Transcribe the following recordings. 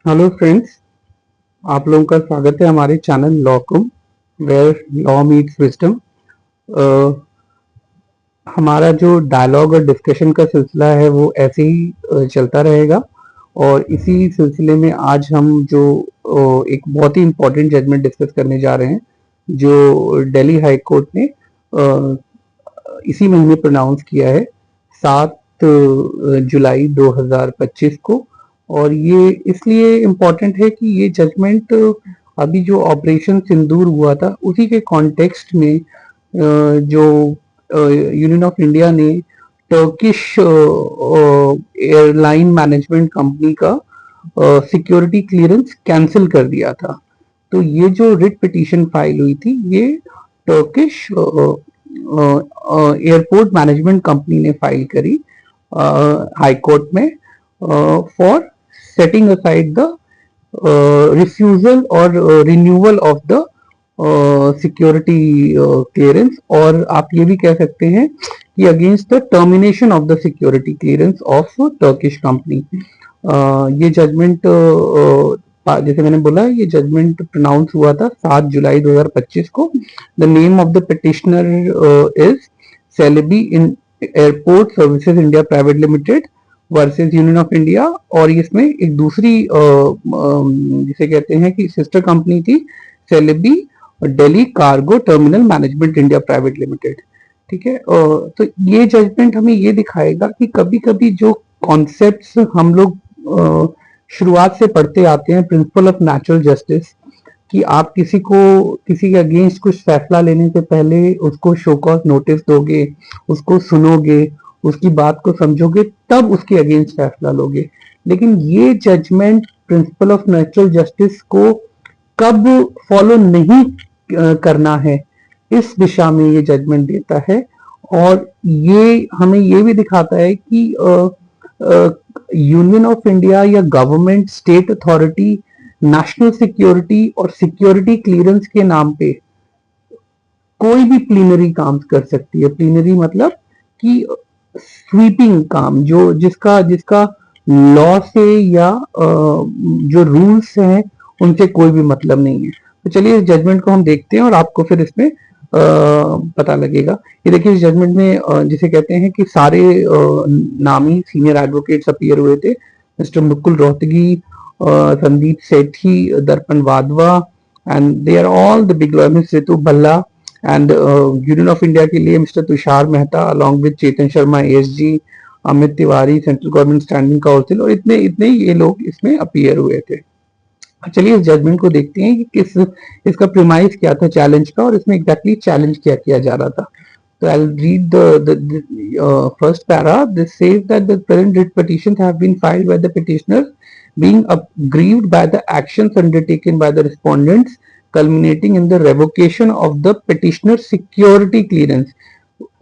Hello friends, आप लोगों का स्वागत है हमारे channel Locum where law meets wisdom. हमारा जो डायलॉग और डिस्कशन का सिलसिला है वो ऐसे ही चलता रहेगा। और इसी सिलसिले में आज हम जो एक बहुत ही इम्पोर्टेंट जजमेंट डिस्कस करने जा रहे हैं, जो दिल्ली हाई कोर्ट ने इसी महीने प्रोनाउंस किया है 7 जुलाई 2025 को। और ये इसलिए इम्पोर्टेंट है कि ये जजमेंट अभी जो ऑपरेशन सिंदूर हुआ था उसी के कॉन्टेक्स्ट में जो यूनियन ऑफ इंडिया ने टर्किश एयरलाइन मैनेजमेंट कंपनी का सिक्योरिटी क्लियरेंस कैंसिल कर दिया था। तो ये जो रिट पिटीशन फाइल हुई थी ये टर्किश एयरपोर्ट मैनेजमेंट कंपनी ने फाइल करी हाई कोर्ट में for setting aside the refusal और renewal of the security clearance, और आप ये भी कह सकते हैं कि against the termination of the security clearance of Turkish company. ये जजमेंट जैसे मैंने बोला, ये जजमेंट प्रोनाउंस हुआ था 7 जुलाई 2025 को। The name of the petitioner is Celebi in airport services India private limited versus union of India. और इसमें एक दूसरी जिसे कहते हैं कि सिस्टर कंपनी थी, Celebi Delhi cargo terminal management India private limited. ठीक है, तो ये जजमेंट हमें ये दिखाएगा कि कभी कभी जो कॉन्सेप्ट्स हम लोग शुरुआत से पढ़ते आते हैं, प्रिंसिपल ऑफ नेचुरल जस्टिस, कि आप किसी के अगेंस्ट कुछ फैसला लेने से पहले उसको शो कॉज नोटिस दोगे, उसको सुनोगे, उसकी बात को समझोगे, तब उसके अगेंस्ट फैसला लोगे। लेकिन ये judgement principle of natural justice को कब फॉलो नहीं करना है, इस दिशा में ये जजमेंट देता है। और ये हमें ये भी दिखाता है कि यूनियन ऑफ इंडिया या government, state authority national security और सिक्योरिटी क्लियरेंस के नाम पे कोई भी प्लीनरी काम कर सकती है। प्लीनरी मतलब कि स्वीपिंग काम, जो जिसका जिसका लॉ से या जो रूल्स हैं उनसे कोई भी मतलब नहीं है। तो चलिए इस जजमेंट को हम देखते हैं और आपको फिर इसमें पता लगेगा। ये देखिए, इस जजमेंट में जिसे कहते हैं कि सारे नामी सीनियर एडवोकेट्स अपीयर हुए थे। Mister Mukul Rohatgi, Sandeep Sethi, Darpan Wadhwa, and they are all the big lawyers, Ritu Bhalla, and union of India के लिए mister Tushar Mehta along with Chetan Sharma ASG, Amit Tiwari central government standing counsel, और इतने इतने ये लोग इसमें अपीयर हुए थे। चलिए इस जजमेंट को देखते हैं कि इसका प्रीमाइस क्या था चैलेंज का, और इसमें एग्जैक्टली चैलेंज क्या किया जा रहा था। So I'll read the first para. This says that the present writ petitions have been filed by the petitioners, being aggrieved by the actions undertaken by the respondents, culminating in the revocation of the petitioner's security clearance.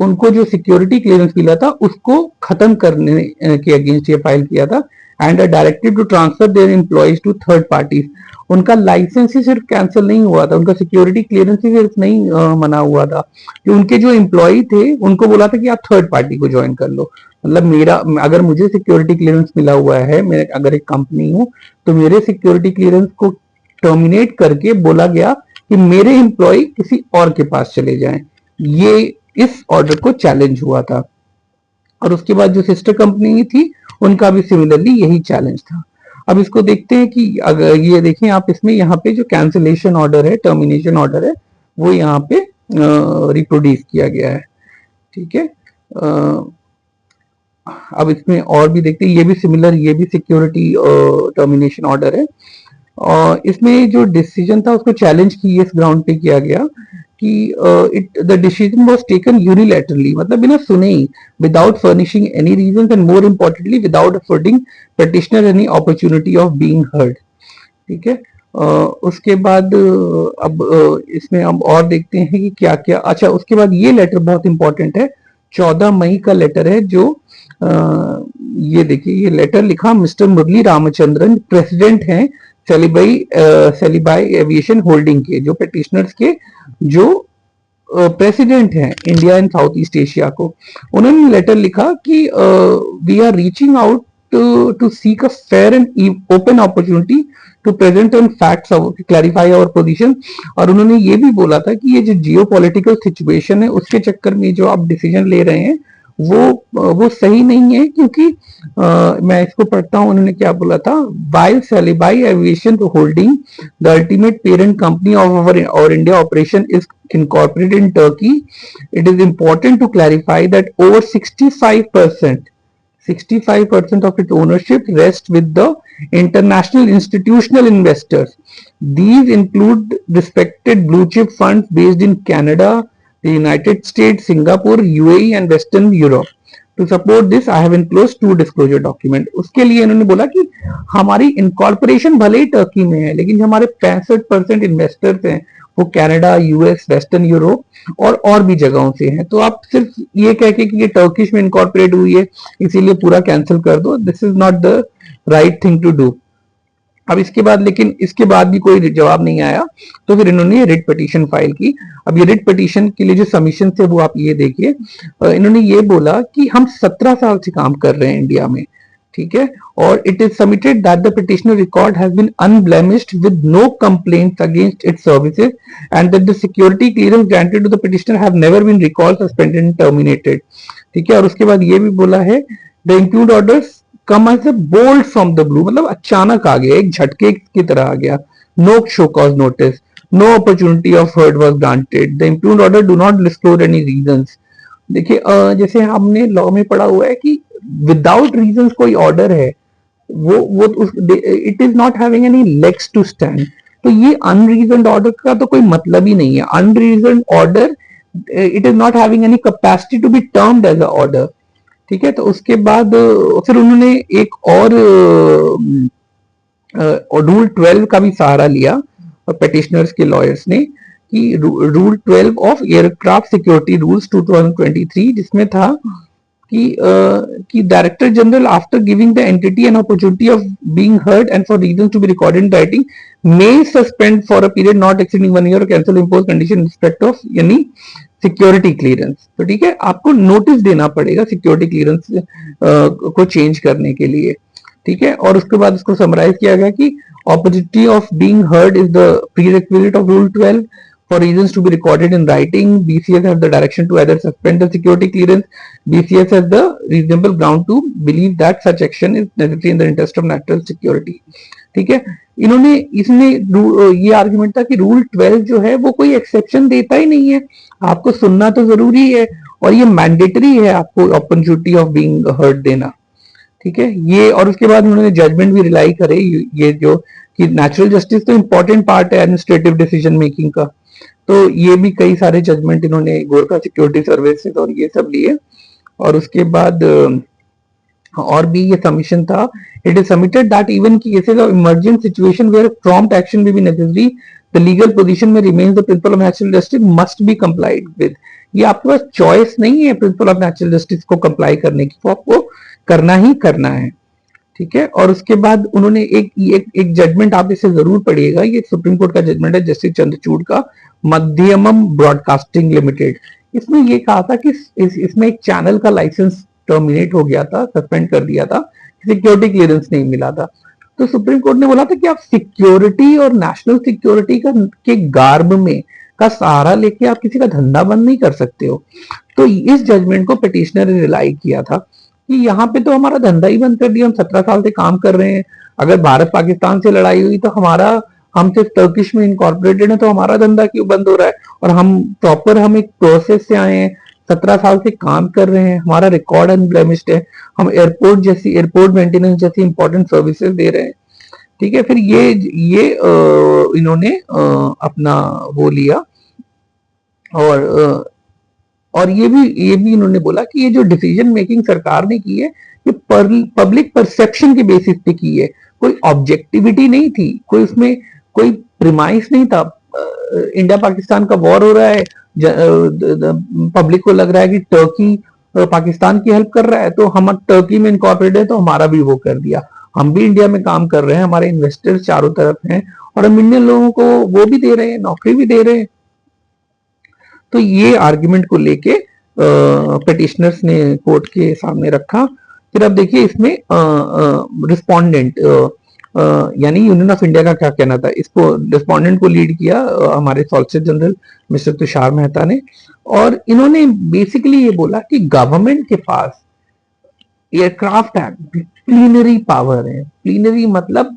उनको जो security clearance मिला था उसको खत्म करने के against ये file किया था। And directed to transfer their employees to third parties. उनका लाइसेंस ही सिर्फ कैंसिल नहीं हुआ था, उनका सिक्योरिटी क्लियरेंस ही सिर्फ नहीं मना हुआ था, कि उनके जो एम्प्लॉय थे उनको बोला था कि आप थर्ड पार्टी को ज्वाइन कर लो। मतलब मेरा, अगर मुझे सिक्योरिटी क्लियरेंस मिला हुआ है, मैं अगर एक कंपनी हूँ, तो मेरे सिक्योरिटी क्लियरेंस को टर्मिनेट करके बोला गया कि मेरे एम्प्लॉय किसी और के पास चले जाएं। ये इस ऑर्डर को चैलेंज हुआ था। और उसके बाद जो सिस्टर कंपनी थी उनका भी सिमिलरली यही चैलेंज था। अब इसको देखते हैं कि अगर ये देखें आप, इसमें यहाँ पे जो कैंसिलेशन ऑर्डर है, टर्मिनेशन ऑर्डर है, वो यहाँ पे रिप्रोड्यूस किया गया है। ठीक है, अब इसमें और भी देखते हैं, ये भी सिमिलर, ये भी सिक्योरिटी टर्मिनेशन ऑर्डर है। और इसमें जो डिसीजन था उसको चैलेंज की इस ग्राउंड पे किया गया कि the decision was taken unilaterally, मतलब बिना सुने ही, without furnishing any reason, and more importantly without affording petitioner any opportunity of being heard. ठीक है, उसके बाद अब इसमें हम और देखते हैं कि क्या क्या। अच्छा, उसके बाद ये लेटर बहुत इंपॉर्टेंट है, 14 मई का लेटर है, जो ये देखिए, ये लेटर लिखा मिस्टर मुरली रामचंद्रन, प्रेसिडेंट हैं सेलिबाई एविएशन होल्डिंग के, जो पिटिशनर्स के जो प्रेसिडेंट हैं India and South East Asia को। उन्होंने लेटर लिखा कि we are reaching out to seek a fair and open opportunity to present on facts, clarify our position. और उन्होंने ये भी बोला था कि ये जो जियोपॉलिटिकल सिचुएशन है उसके चक्कर में जो आप डिसीजन ले रहे हैं वो सही नहीं है, क्योंकि मैं इसको पढ़ता हूं, उन्होंने क्या बोला था, while Celebi Aviation Holding, the ultimate parent company of our India operation, is incorporated in Turkey, it is important to clarify that over 65% of its ownership rests with the international institutional investors. These include respected blue chip funds based in Canada, the United States, Singapore, UAE and Western Europe. To support this, I have enclosed 2 disclosure document. उसके लिए इन्होंने बोला कि हमारी incorporation भले ही Turkey में है, लेकिन हमारे 65% इन्वेस्टर्स हैं वो कनाडा, यूएस, वेस्टर्न यूरोप और भी जगहों से हैं। तो आप सिर्फ ये कह के कि ये टर्किश में इनकॉर्पोरेट हुई है इसीलिए पूरा कैंसिल कर दो, this is not the right thing to do. अब इसके बाद, लेकिन इसके बाद भी कोई जवाब नहीं आया, तो फिर इन्होंने रिट पिटीशन फाइल की। अब ये रिट पिटीशन के लिए जो सबमिशन थे वो आप ये देखिए, इन्होंने ये बोला कि हम 17 साल से काम कर रहे हैं इंडिया में, ठीक है, और it is submitted that the petitioner record has been unblemished with no complaints against its services and that the security clearance granted to the petitioner have never been recalled, suspended and terminated, ठीक है। और उसके बाद ये भी बोला है the include orders come as a bolt from the blue, मतलब अचानक आ गया, एक झटके की तरह आ गया। No show cause notice, no opportunity of heard was granted, the include order do not disclose any reasons. देखिए जैसे हमने लॉ में पढ़ा हुआ है कि विदाउट रीजंस कोई ऑर्डर है वो it is not having any legs to stand, तो ये अनरीजन ऑर्डर का तो कोई मतलब ही नहीं है। Unreason order, it is not having any capacity to be termed as a order, ठीक है। तो उसके बाद फिर उन्होंने एक और रूल 12 का भी सहारा लिया पेटिशनर्स के लॉयर्स ने, कि rule 12 of aircraft security rules 2023, जिसमें था कि director general after giving the entity an opportunity of being heard and for reasons to be recorded in writing may suspend for a period not exceeding 1 year और cancel impose condition respect of यानी security clearance. तो ठीक है, आपको notice देना पड़ेगा security clearance को change करने के लिए, ठीक है। और उसके बाद उसको समराइज किया गया कि opportunity of being heard is the prerequisite of Rule 12 for reasons to be recorded in writing. BCS has the direction to either suspend the security clearance. BCS has the reasonable ground to believe that such action is necessary in the interest of national security. ठीक है, इन्होंने इसमें ये argument था कि rule 12 जो है वो कोई एक्सेप्शन देता ही नहीं है, आपको सुनना तो जरूरी है और ये मैंडेटरी है आपको अपॉर्चुनिटी ऑफ बीइंग हर्ड देना, ठीक है ये। और उसके बाद उन्होंने जजमेंट भी रिलाई करे, ये जो कि नेचुरल जस्टिस तो इंपॉर्टेंट पार्ट है एडमिनिस्ट्रेटिव डिसीजन मेकिंग का, तो ये भी कई सारे जजमेंट इन्होंने गोरखा सिक्योरिटी सर्विसेज और ये सब लिए। और उसके बाद और भी ये सबमिशन था, it is submitted that even cases of emergent situation where prompt action will be necessary the legal position में remains the principle of natural justice must be complied with. ये आपके पास चॉइस नहीं है प्रिंसिपल ऑफ नेचुरल जस्टिस को comply करने की, तो आपको करना ही करना है, ठीक है। और उसके बाद उन्होंने एक जजमेंट आप इसे जरूर पढ़िएगा, ये सुप्रीम कोर्ट का जजमेंट है जस्टिस चंद्रचूड़ का, मध्यमम ब्रॉडकास्टिंग लिमिटेड। इसमें ये कहा था कि इसमें एक चैनल का लाइसेंस टर्मिनेट हो गया था, सस्पेंड कर दिया था, सिक्योरिटी क्लियरेंस नहीं मिला था। तो सुप्रीम कोर्ट ने बोला था कि आप सिक्योरिटी और नेशनल सिक्योरिटी के गार्ब में का सहारा लेके आप किसी का धंधा बंद नहीं कर सकते हो। तो इस जजमेंट को पिटिशनर ने रिलाई किया था कि यहाँ पे तो हमारा धंधा ही बंद कर दिया, हम 17 साल से काम कर रहे हैं, अगर भारत पाकिस्तान से लड़ाई हुई तो हम सिर्फ टर्किश में इनकॉर्पोरेटेड है तो हमारा धंधा क्यों बंद हो रहा है, और हम एक प्रोसेस से आए हैं, 17 साल से काम कर रहे हैं, हमारा रिकॉर्ड अनब्लेमिश्ड है, हम एयरपोर्ट मेंटेनेंस जैसी इंपॉर्टेंट सर्विसेज दे रहे हैं, ठीक है। फिर ये इन्होंने अपना वो लिया और ये भी इन्होंने बोला कि ये जो डिसीजन मेकिंग सरकार ने की है ये पब्लिक परसेप्शन के बेसिस पे की है, कोई ऑब्जेक्टिविटी नहीं थी, कोई उसमें कोई प्रिमाइस नहीं था। इंडिया पाकिस्तान का वॉर हो रहा है, पब्लिक को लग रहा है कि टर्की पाकिस्तान की हेल्प कर रहा है, तो हम टर्की में इनकॉर्पोरेट है तो हमारा भी वो कर दिया, हम भी इंडिया में काम कर रहे हैं, हमारे इन्वेस्टर्स चारों तरफ हैं और हम इंडियन लोगों को वो भी दे रहे हैं, नौकरी भी दे रहे हैं। तो ये आर्ग्यूमेंट को लेके पिटिशनर्स ने कोर्ट के सामने रखा। फिर अब देखिए इसमें रिस्पोंडेंट यानी यूनियन ऑफ इंडिया का क्या कहना था, इसको रिस्पोंडेंट को लीड किया हमारे solicitor general mister Tushar Mehta ने, और इन्होंने बेसिकली ये बोला कि गवर्नमेंट के पास एयरक्राफ्ट एक्ट प्लीनरी पावर है। प्लीनरी मतलब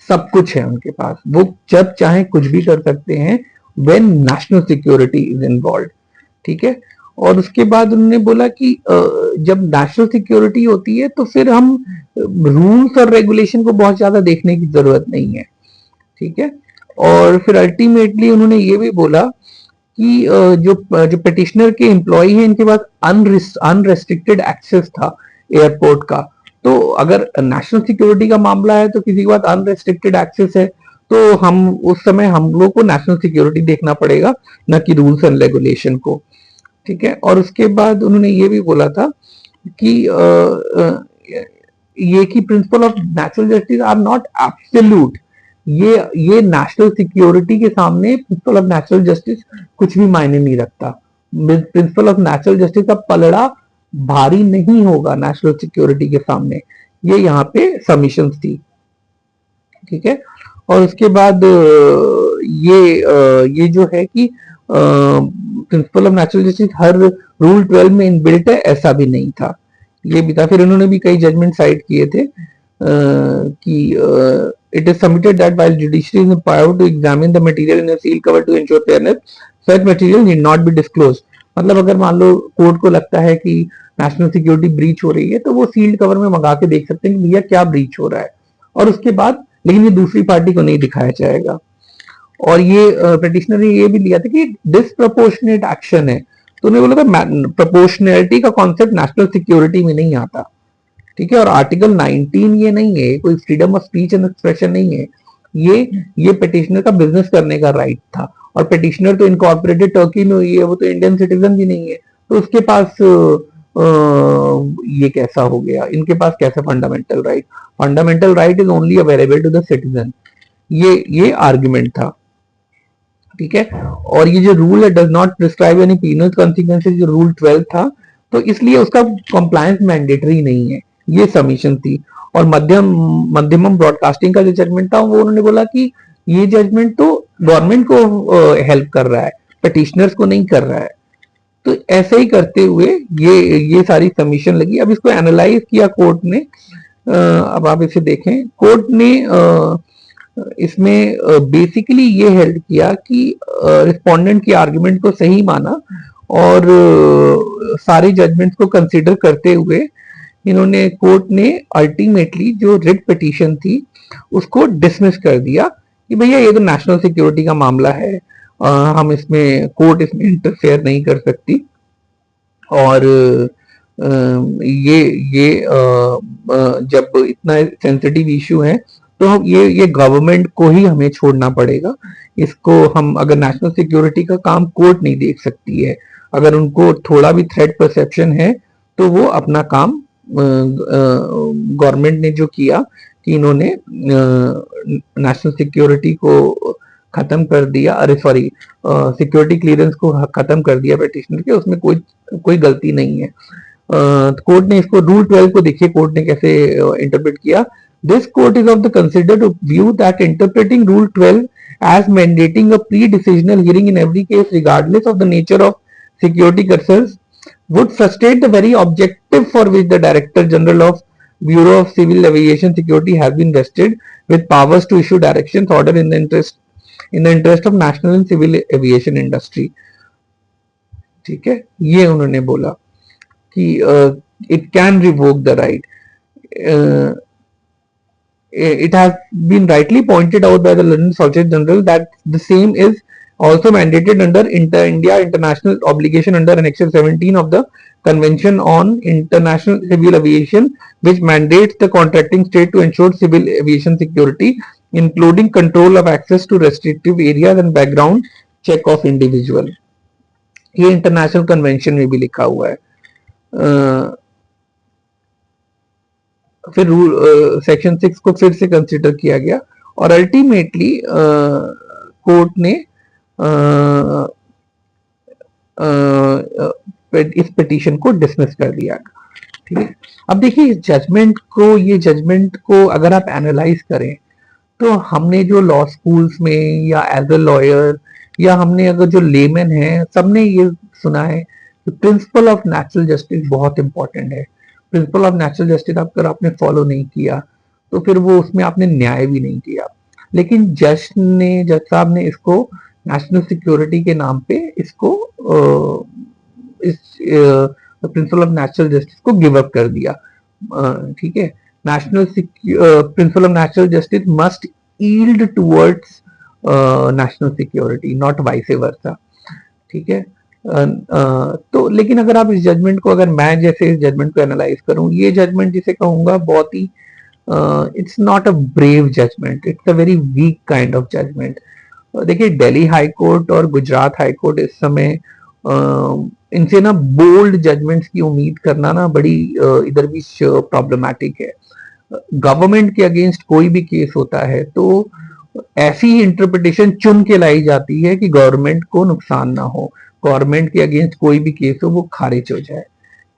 सब कुछ है उनके पास, वो जब चाहे कुछ भी कर सकते हैं when national security is involve. ठीक है, और उसके बाद उन्होंने बोला कि जब नेशनल सिक्योरिटी होती है तो फिर हम रूल्स और रेगुलेशन को बहुत ज्यादा देखने की जरूरत नहीं है। ठीक है, और फिर अल्टीमेटली उन्होंने ये भी बोला कि जो जो पिटिशनर के एम्प्लॉय हैं इनके पास अनरेस्ट्रिक्टेड एक्सेस था एयरपोर्ट का। तो अगर नेशनल सिक्योरिटी का मामला है तो किसी के पास अनरेस्ट्रिक्टेड एक्सेस है, तो हम उस समय हम लोग को नेशनल सिक्योरिटी देखना पड़ेगा, न कि रूल्स एंड रेगुलेशन को। ठीक है, और उसके बाद उन्होंने ये भी बोला था कि ये कि principle of natural justice are not absolute. ये नेशनल सिक्योरिटी के सामने प्रिंसिपल ऑफ नेचुरल जस्टिस कुछ भी मायने नहीं रखता। प्रिंसिपल ऑफ नेचुरल जस्टिस का पलड़ा भारी नहीं होगा नेशनल सिक्योरिटी के सामने। ये यहाँ पे सबमिशन थी। ठीक है, और उसके बाद ये जो है कि principle of natural justice her rule 12 में इनबिल्ट है, ऐसा भी नहीं था, ये भी था। फिर उन्होंने भी कई जजमेंट साइट किए थे कि it is submitted that while judiciary is empowered to examine the material in a sealed cover to ensure fairness, such material need not be disclosed। मतलब अगर मान लो कोर्ट को लगता है कि नेशनल सिक्योरिटी ब्रीच हो रही है तो वो सील्ड कवर में मंगा के देख सकते हैं कि भैया क्या ब्रीच हो रहा है, और उसके बाद लेकिन ये दूसरी पार्टी को नहीं दिखाया जाएगा। और ये पिटिशनर ने ये भी लिया था कि डिसप्रपोर्शनेट एक्शन है, तो उन्होंने बोला था प्रोपोर्शनैलिटी का कॉन्सेप्ट नेशनल सिक्योरिटी में नहीं आता। ठीक है, और आर्टिकल 19 ये नहीं है, कोई freedom of speech and expression नहीं है, ये पिटिशनर का बिजनेस करने का राइट था। और पिटिशनर तो इनकॉर्पोरेटेड टर्की में हुई है, वो तो इंडियन सिटीजन भी नहीं है, तो उसके पास ये कैसा हो गया, इनके पास कैसे fundamental right, fundamental right is only available to the citizen, ये आर्ग्यूमेंट था। ठीक है, और ये जो रूल है does not prescribe any penal consequences, जो रूल 12 था, तो इसलिए उसका कंप्लायंस मैंडेटरी नहीं है, ये सबमिशन थी। और मध्यमम ब्रॉडकास्टिंग का जो जजमेंट था वो उन्होंने बोला कि ये जजमेंट तो गवर्नमेंट को हेल्प कर रहा है, पिटिशनर्स को नहीं कर रहा है। तो ऐसे ही करते हुए ये सारी सबमिशन लगी। अब इसको एनालाइज किया कोर्ट ने। अब आप इसे देखें, कोर्ट ने इसमें बेसिकली ये हेल्ड किया कि रिस्पोंडेंट की आर्गुमेंट को सही माना, और सारे जजमेंट्स को कंसीडर करते हुए इन्होंने कोर्ट ने अल्टीमेटली जो रिट पिटीशन थी उसको डिसमिस कर दिया कि भैया ये तो नेशनल सिक्योरिटी का मामला है, हम इसमें कोर्ट इसमें इंटरफेयर नहीं कर सकती, और ये जब इतना सेंसिटिव इशू है तो हम ये गवर्नमेंट को ही हमें छोड़ना पड़ेगा इसको। हम अगर नेशनल सिक्योरिटी का काम कोर्ट नहीं देख सकती है, अगर उनको थोड़ा भी थ्रेट परसेप्शन है तो वो अपना काम गवर्नमेंट ने जो किया कि इन्होंने नेशनल सिक्योरिटी को खत्म कर दिया, अरे सॉरी सिक्योरिटी क्लियरेंस को खत्म कर दिया पिटिशनर के, उसमें कोई गलती नहीं है। कोर्ट ने इसको रूल 12 को देखिए कोर्ट ने कैसे इंटरप्रेट किया। This court is of the considered view that interpreting rule 12 as mandating a pre-decisional hearing in every case regardless of the nature of security concerns would frustrate the very objective for which the Director General of Bureau of Civil Aviation Security has been vested with powers to issue directions order in the interest of national and civil aviation industry। ठीक है, ये उन्होंने बोला कि it can revoke the right। It has been rightly pointed out by the London Solicitor General that the same is also mandated under India International Obligation under Annexure 17 of the Convention on International Civil Aviation, which mandates the contracting state to ensure civil aviation security, including control of access to restrictive areas and background check of individual। ये international convention में भी लिखा हुआ है। फिर rule section 6 को फिर से कंसिडर किया गया और अल्टीमेटली कोर्ट ने इस पिटीशन को डिसमिस कर दिया। ठीक है। अब देखिए इस जजमेंट को, ये जजमेंट को अगर आप एनालाइज करें तो हमने जो लॉ स्कूल्स में या एज अ लॉयर या हमने अगर जो लेमैन है सबने ये सुना है कि प्रिंसिपल ऑफ नेचुरल जस्टिस बहुत इंपॉर्टेंट है। प्रिंसिपल ऑफ नेचुरल जस्टिस अगर आपने फॉलो नहीं किया तो फिर वो उसमें आपने न्याय भी नहीं किया। लेकिन जज साहब ने इसको नेशनल सिक्योरिटी के नाम पे इसको इस प्रिंसिपल ऑफ नेचुरल जस्टिस को गिव अप कर दिया। ठीक है, national principle of natural justice must yield towards national security, not vice versa। ठीक है। तो लेकिन अगर आप इस जजमेंट को, अगर मैं जैसे इस जजमेंट को एनालाइज करूं, ये जजमेंट जिसे कहूंगा बहुत ही it's not a brave judgement, it's a very weak kind of judgment. देखिए दिल्ली हाई कोर्ट और गुजरात हाई कोर्ट इस समय इनसे ना बोल्ड जजमेंट्स की उम्मीद करना ना बड़ी इधर भी प्रॉब्लमैटिक है। गवर्नमेंट के अगेंस्ट कोई भी केस होता है तो ऐसी इंटरप्रिटेशन चुन के लाई जाती है कि गवर्नमेंट को नुकसान ना हो, गवर्नमेंट के अगेंस्ट कोई भी केस हो वो खारिज हो जाए।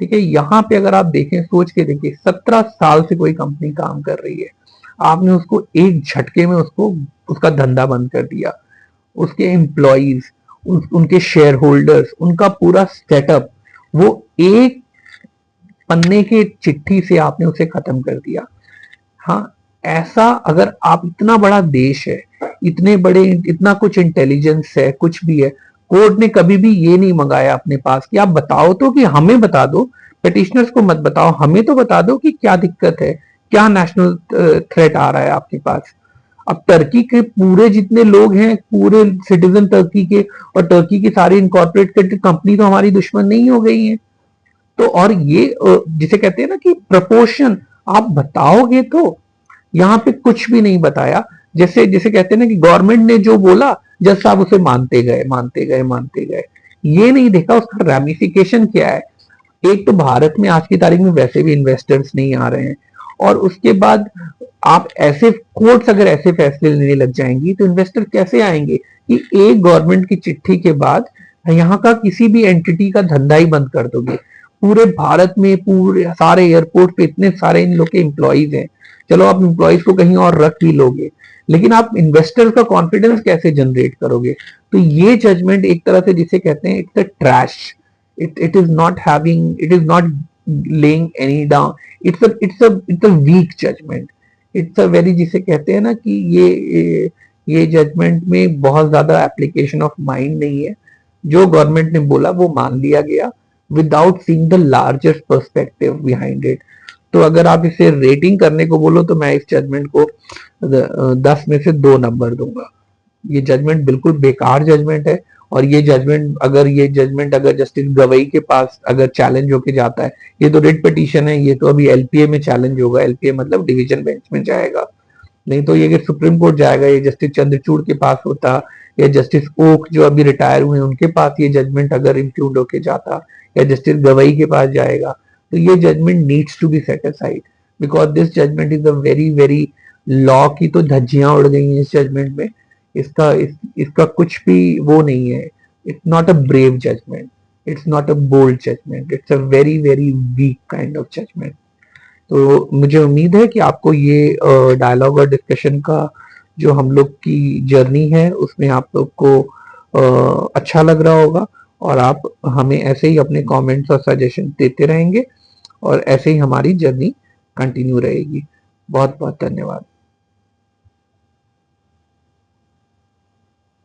ठीक है, यहाँ पे अगर आप देखें, सोच के देखिए, 17 साल से कोई कंपनी काम कर रही है, आपने उसको एक झटके में उसको उसका धंधा बंद कर दिया, उसके एम्प्लॉइज, उनके शेयर होल्डर्स, उनका पूरा सेटअप, वो एक पन्ने के चिट्ठी से आपने उसे खत्म कर दिया। हाँ, ऐसा अगर आप, इतना बड़ा देश है, इतने बड़े, इतना कुछ इंटेलिजेंस है, कुछ भी है, कोर्ट ने कभी भी ये नहीं मंगाया अपने पास कि आप बताओ तो, कि हमें बता दो, पिटिशनर्स को मत बताओ, हमें तो बता दो कि क्या दिक्कत है, क्या नेशनल थ्रेट आ रहा है आपके पास। अब टर्की के पूरे जितने लोग हैं, पूरे सिटीजन टर्की के, और टर्की की सारी इनकॉर्पोरेट कंपनी तो हमारी दुश्मन नहीं हो गई है। तो और ये जिसे कहते हैं ना कि प्रपोर्शन, आप बताओगे तो, यहाँ पे कुछ भी नहीं बताया। जैसे जिसे कहते हैं ना कि गवर्नमेंट ने जो बोला, जज साहब उसे मानते गए, मानते गए, मानते गए, ये नहीं देखा उसका रैमिफिकेशन क्या है। एक तो भारत में आज की तारीख में वैसे भी इन्वेस्टर्स नहीं आ रहे हैं, और उसके बाद आप ऐसे कोर्ट्स अगर ऐसे फैसले लेने लग जाएंगी तो इन्वेस्टर कैसे आएंगे, कि एक गवर्नमेंट की चिट्ठी के बाद यहाँ का किसी भी एंटिटी का धंधा ही बंद कर दोगे। पूरे भारत में पूरे सारे एयरपोर्ट पे इतने सारे इन लोग के एम्प्लॉइज हैं, चलो आप एम्प्लॉइज को कहीं और रख भी लोगे, लेकिन आप इन्वेस्टर का कॉन्फिडेंस कैसे जनरेट करोगे। तो ये जजमेंट एक तरह से जिसे कहते हैं it's a trash, it is not having, it is not laying any down, it's a weak judgment, it's a very, जिसे कहते हैं ना कि ये जजमेंट में बहुत ज्यादा एप्लीकेशन ऑफ माइंड नहीं है। जो गवर्नमेंट ने बोला वो मान लिया गया without seeing the largest perspective behind it. तो अगर आप इसे रेटिंग करने को बोलो तो मैं इस जजमेंट को 10 में से 2 नंबर दूंगा। ये जजमेंट बिल्कुल बेकार जजमेंट है, और ये जजमेंट अगर जस्टिस गवई के पास अगर चैलेंज होके जाता है, ये तो रिट पिटीशन है, ये तो अभी एलपीए में चैलेंज होगा, एलपीए मतलब डिवीजन बेंच में जाएगा। नहीं तो ये सुप्रीम कोर्ट जाएगा, ये जस्टिस चंद्रचूड़ के पास होता, या जस्टिस ओक जो अभी रिटायर हुए उनके पास ये जजमेंट अगर इंक्लूड होके जाता, या जस्टिस गवई के पास जाएगा, तो ये judgement needs to be set aside, because this judgement is a very very, law की तो धज्जियां उड़ गई हैं इस जजमेंट में। इसका कुछ भी वो नहीं है। It's not a brave judgement, it's not a bold judgement, it's a very very weak kind of judgement. तो मुझे उम्मीद है कि आपको ये डायलॉग और डिस्कशन का जो हम लोग की जर्नी है उसमें आप लोग को अच्छा लग रहा होगा, और आप हमें ऐसे ही अपने कमेंट्स और सजेशन देते रहेंगे, और ऐसे ही हमारी जर्नी कंटिन्यू रहेगी। बहुत बहुत धन्यवाद।